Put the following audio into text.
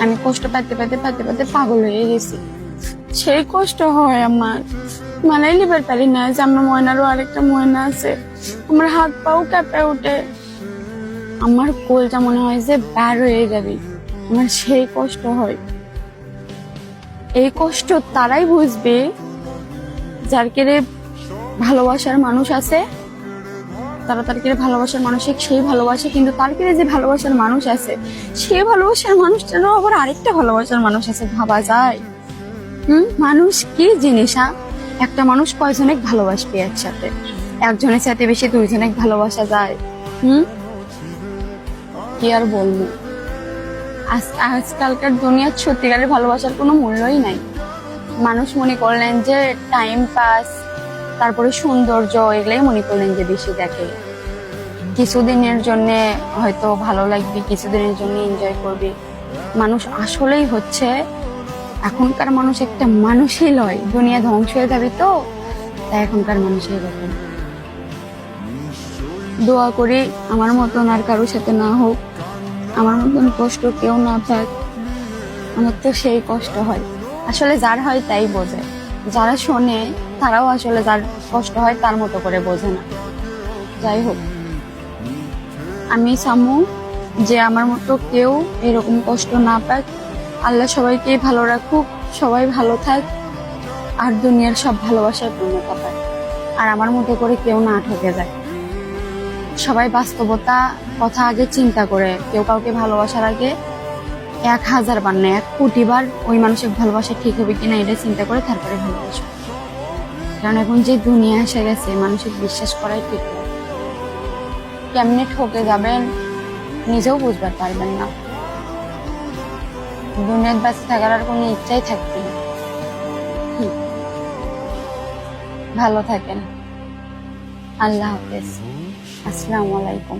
আমি কষ্ট পাইতে পাইতে পাইতে পাইতে পাগল হয়ে গেছি। সেই কষ্ট হয় আমার, মানে লিবার পারি না যে আমার ময়নারও আরেকটা ময়না আছে। আমার হাত পাও কাঁপে উঠে, আমার কোলটা মনে হয় যে বার হয়ে যাবে, আমার সেই কষ্ট হয়। এই কষ্ট তারাই বুঝবে যার কেড়ে ভালোবাসার মানুষ আছে, তারা তার কেড়ে ভালোবাসার মানুষে সেই ভালোবাসে, কিন্তু তার কেড়ে যে ভালোবাসার মানুষ আছে সেই ভালোবাসার মানুষটারও আবার আরেকটা ভালোবাসার মানুষ আছে। ভাবা যায়? মানুষ কি জিনিস? একটা মানুষ কয়জনে ভালোবাসবে একসাথে? একজনের সাথে বেশি দুইজনে ভালোবাসা যায়? কি আর বলবো, আজকালকার দুনিয়ার সত্যিকারের ভালোবাসার কোনো মূল্যই নাই। মানুষ মনে করলেন যে টাইম পাস, তারপরে সৌন্দর্য, এগুলাই মনে করলেন যে বেশি দেখে। কিছুদিনের জন্য হয়তো ভালো লাগবে, কিছুদিনের জন্য এনজয় করবে। মানুষ আসলেই হচ্ছে, এখনকার মানুষ একটা মানুষই লয়, দুনিয়া ধ্বংস হয়ে যাবে তো, তাই এখনকার মানুষই দেখেন। দোয়া করি আমার মতন আর কারোর সাথে না হোক, আমার মতন কষ্ট কেউ না পাক। আমার তো সেই কষ্ট হয়, আসলে যার হয় তাই বোঝে, যারা শোনে তারাও আসলে যার কষ্ট হয় তার মতো করে বোঝে না। যাই হোক, আমি চামু যে আমার মতো কেউ এরকম কষ্ট না পাক। আল্লাহ সবাইকেই ভালো রাখুক, সবাই ভালো থাক, আর দুনিয়ার সব ভালোবাসার পূর্ণতা পায়, আর আমার মতো করে কেউ না ঠকে যায়। সবাই বাস্তবতা কথা আগে চিন্তা করে, কেউ কাউকে ভালোবাসার আগে 1000 বার না 1 কোটি বার ওই মানুষের ভালোবাসা ঠিক হবে কিনা এটা চিন্তা করে তারপরে ভালোবাসো। কারণ এখন যে দুনিয়া এসে গেছে, মানুষের বিশ্বাস করাই ঠিক না। কেমনে ঠকে যাবেন নিজেও বুঝতে পারবেন না। দুনিয়ার বাঁচে থাকার আর কোনো ইচ্ছাই থাকবে না। ভালো থাকেন, আল্লাহ হাফেজ, আসসালামু আলাইকুম।